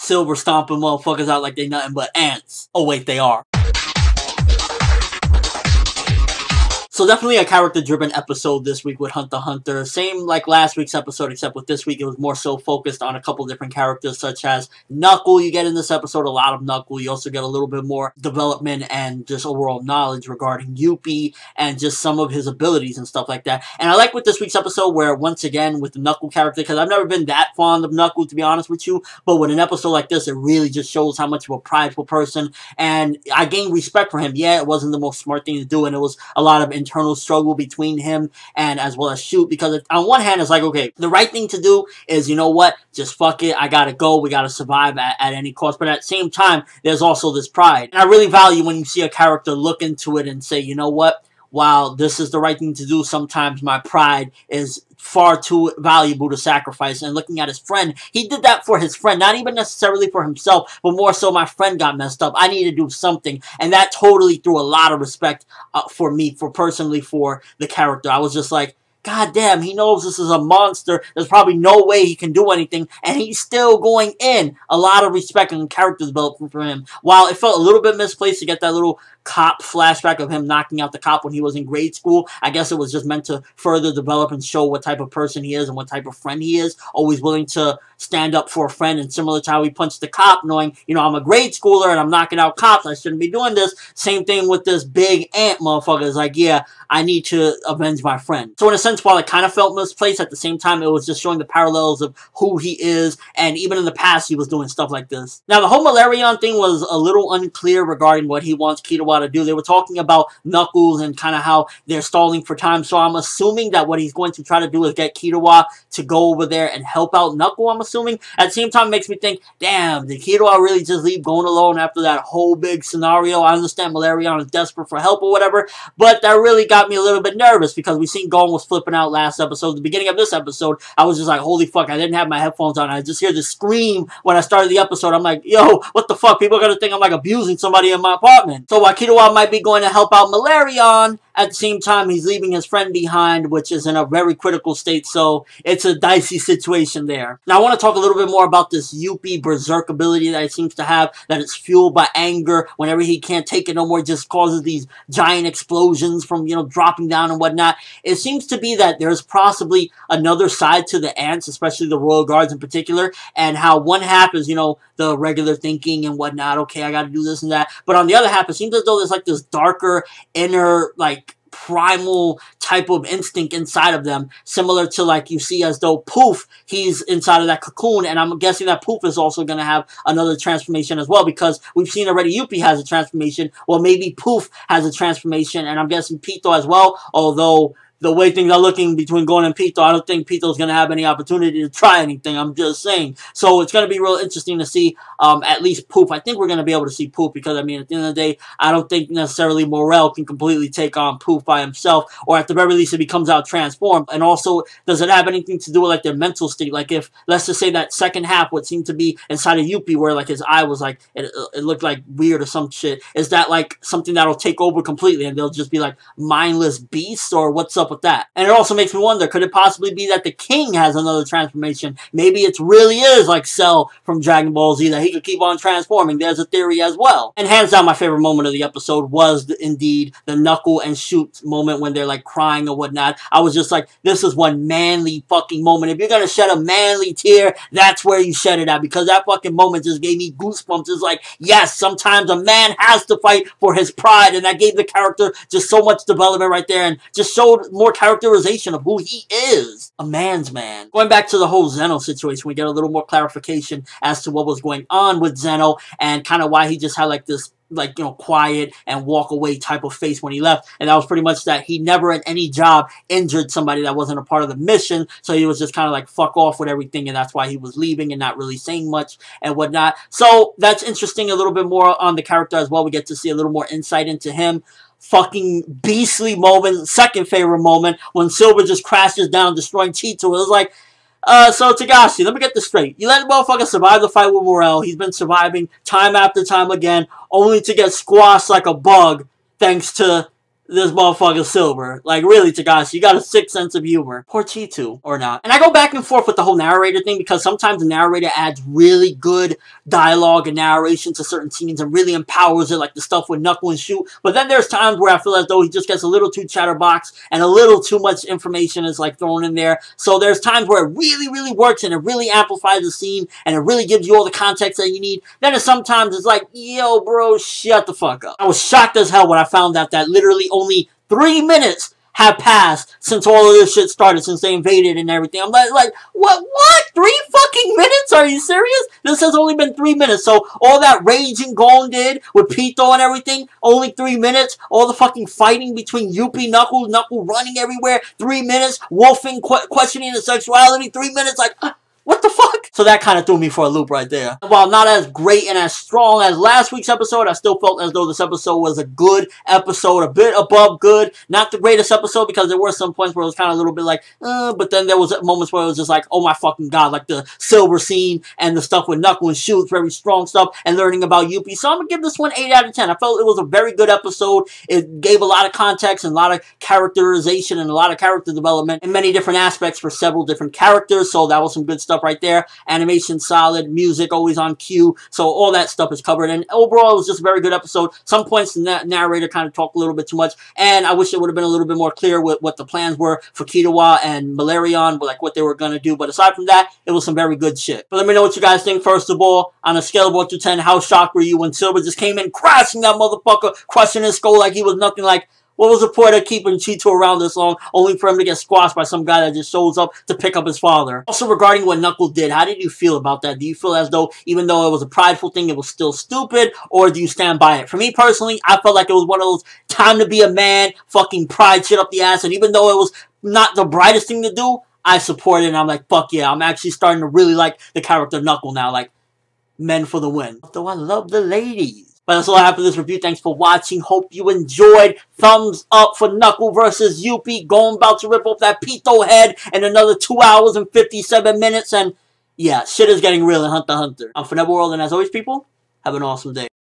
Silva stomping motherfuckers out like they nothing but ants. Oh wait, they are. So definitely a character-driven episode this week with Hunter x Hunter. Same like last week's episode, except with this week it was more so focused on a couple different characters, such as Knuckle. You get in this episode a lot of Knuckle. You also get a little bit more development and just overall knowledge regarding Youpi and just some of his abilities and stuff like that. And I like with this week's episode where, once again, with the Knuckle character, because I've never been that fond of Knuckle, to be honest with you, but with an episode like this, it really just shows how much of a prideful person, and I gained respect for him. Yeah, it wasn't the most smart thing to do, and it was a lot of internal struggle between him and as well as Shoot, because on one hand it's like, okay, the right thing to do is, you know what, just fuck it, I gotta go, we gotta survive at any cost, but at the same time there's also this pride, and I really value when you see a character look into it and say, you know what, while this is the right thing to do, sometimes my pride is far too valuable to sacrifice. And looking at his friend, he did that for his friend, not even necessarily for himself, but more so, my friend got messed up, I need to do something. And that totally threw a lot of respect for me, for the character. I was just like, God damn, he knows this is a monster. There's probably no way he can do anything, and he's still going in. A lot of respect and character development for him. While it felt a little bit misplaced to get that little cop flashback of him knocking out the cop when he was in grade school, I guess it was just meant to further develop and show what type of person he is and what type of friend he is. Always willing to stand up for a friend, and similar to how he punched the cop, knowing, you know, I'm a grade schooler and I'm knocking out cops, I shouldn't be doing this. Same thing with this big ant motherfucker. It's like, yeah, I need to avenge my friend. So in a sense, while it kind of felt misplaced, at the same time, it was just showing the parallels of who he is, and even in the past, he was doing stuff like this. Now, the whole Malarion thing was a little unclear regarding what he wants Kitawa to do. They were talking about Knuckles and kind of how they're stalling for time, so I'm assuming that what he's going to try to do is get Kitawa to go over there and help out Knuckle, I'm assuming. At the same time, it makes me think, damn, did Kitawa really just leave going alone after that whole big scenario? I understand Malarion is desperate for help or whatever, but that really got me a little bit nervous, because we seen Gon was flipping out last episode. The beginning of this episode, I was just like, holy fuck, I didn't have my headphones on. I just hear the scream when I started the episode. I'm like, yo, what the fuck? People are gonna think I'm like abusing somebody in my apartment. So while Kitawa might be going to help out Malarion, at the same time, he's leaving his friend behind, which is in a very critical state, so it's a dicey situation there. Now, I want to talk a little bit more about this Youpi berserk ability that he seems to have, that it's fueled by anger. Whenever he can't take it no more, it just causes these giant explosions from, you know, dropping down and whatnot. It seems to be that there's possibly another side to the ants, especially the Royal Guards in particular, and how one half is, you know, the regular thinking and whatnot, okay, I gotta do this and that, but on the other half, it seems as though there's like this darker, inner, like, primal type of instinct inside of them, similar to like you see as though Poof, he's inside of that cocoon, and I'm guessing that Poof is also going to have another transformation as well, because we've seen already Youpi has a transformation. Well, maybe Poof has a transformation, and I'm guessing Pito as well, although the way things are looking between Gon and Pito, I don't think Pito's going to have any opportunity to try anything. I'm just saying. So it's going to be real interesting to see at least Poof. I think we're going to be able to see Poof, because, I mean, at the end of the day, I don't think necessarily Morel can completely take on Poof by himself, or at the very least, if he comes out transformed. And also, does it have anything to do with, like, their mental state? Like, if, let's just say that second half, what seemed to be inside of Youpi, where, like, his eye was, like, it looked, like, weird or some shit, is that, like, something that'll take over completely, and they'll just be, like, mindless beasts, or what's up with that? And it also makes me wonder, could it possibly be that the king has another transformation? Maybe it really is like Cell from Dragon Ball Z, that he could keep on transforming. There's a theory as well. And hands down, my favorite moment of the episode was indeed the Knuckle and Shoot moment when they're like crying or whatnot. I was just like, this is one manly fucking moment. If you're gonna shed a manly tear, that's where you shed it at, because that fucking moment just gave me goosebumps. It's like, yes, sometimes a man has to fight for his pride, and that gave the character just so much development right there, and just showed more characterization of who he is. A man's man. Going back to the whole Zeno situation, we get a little more clarification as to what was going on with Zeno, and kind of why he just had like this, like, you know, quiet and walk away type of face when he left. And that was pretty much that he never in any job injured somebody that wasn't a part of the mission, so he was just kind of like fuck off with everything, and that's why he was leaving and not really saying much and whatnot. So that's interesting, a little bit more on the character as well. We get to see a little more insight into him. Fucking beastly moment, second favorite moment, when Silva just crashes down, destroying Cheeto. It was like, so Tagashi, let me get this straight. You let the motherfucker survive the fight with Morel. He's been surviving time after time again, only to get squashed like a bug, thanks to this motherfucker Silver. Like, really, Tagashi, you got a sick sense of humor. Poor Chitu, or not. And I go back and forth with the whole narrator thing, because sometimes the narrator adds really good dialogue and narration to certain scenes and really empowers it, like the stuff with Knuckle and Shoot. But then there's times where I feel as though he just gets a little too chatterbox and a little too much information is, like, thrown in there. So there's times where it really, really works and it really amplifies the scene and it really gives you all the context that you need. Then sometimes it's like, yo, bro, shut the fuck up. I was shocked as hell when I found out that literally only 3 minutes have passed since all of this shit started, since they invaded and everything. I'm like, what? 3 fucking minutes? Are you serious? This has only been 3 minutes. So all that raging Gon did with Pito and everything, only 3 minutes. All the fucking fighting between Youpi, Knuckle running everywhere, 3 minutes. Wolfing, questioning the sexuality, 3 minutes. Like, what the fuck? So that kind of threw me for a loop right there. While not as great and as strong as last week's episode, I still felt as though this episode was a good episode, a bit above good. Not the greatest episode, because there were some points where it was kind of a little bit like, but then there was moments where it was just like, oh my fucking god, like the Silver scene and the stuff with Knuckle and Shoot, very strong stuff, and learning about Youpi. So I'm gonna give this one 8 out of 10. I felt it was a very good episode. It gave a lot of context and a lot of characterization and a lot of character development in many different aspects for several different characters. So that was some good stuff right there. Animation solid, music always on cue, so all that stuff is covered, and overall it was just a very good episode. Some points the narrator kind of talked a little bit too much, and I wish it would have been a little bit more clear with what the plans were for Kitawa and Malarion, like what they were going to do. But aside from that, it was some very good shit. But let me know what you guys think. First of all, on a scale of 1 to 10, how shocked were you when Silva just came in crashing that motherfucker, crushing his skull like he was nothing? Like, what was the point of keeping Cheeto around this long, only for him to get squashed by some guy that just shows up to pick up his father? Also, regarding what Knuckle did, how did you feel about that? Do you feel as though, even though it was a prideful thing, it was still stupid, or do you stand by it? For me personally, I felt like it was one of those time to be a man, fucking pride shit up the ass, and even though it was not the brightest thing to do, I support it, and I'm like, fuck yeah, I'm actually starting to really like the character Knuckle now, like, men for the win. Though I love the ladies. But that's all I have for this review. Thanks for watching. Hope you enjoyed. Thumbs up for Knuckle versus Youpi. Gon about to rip off that Pito head in another 2 hours and 57 minutes. And yeah, shit is getting real in Hunter x Hunter. I'm ForneverWorld, and as always, people, have an awesome day.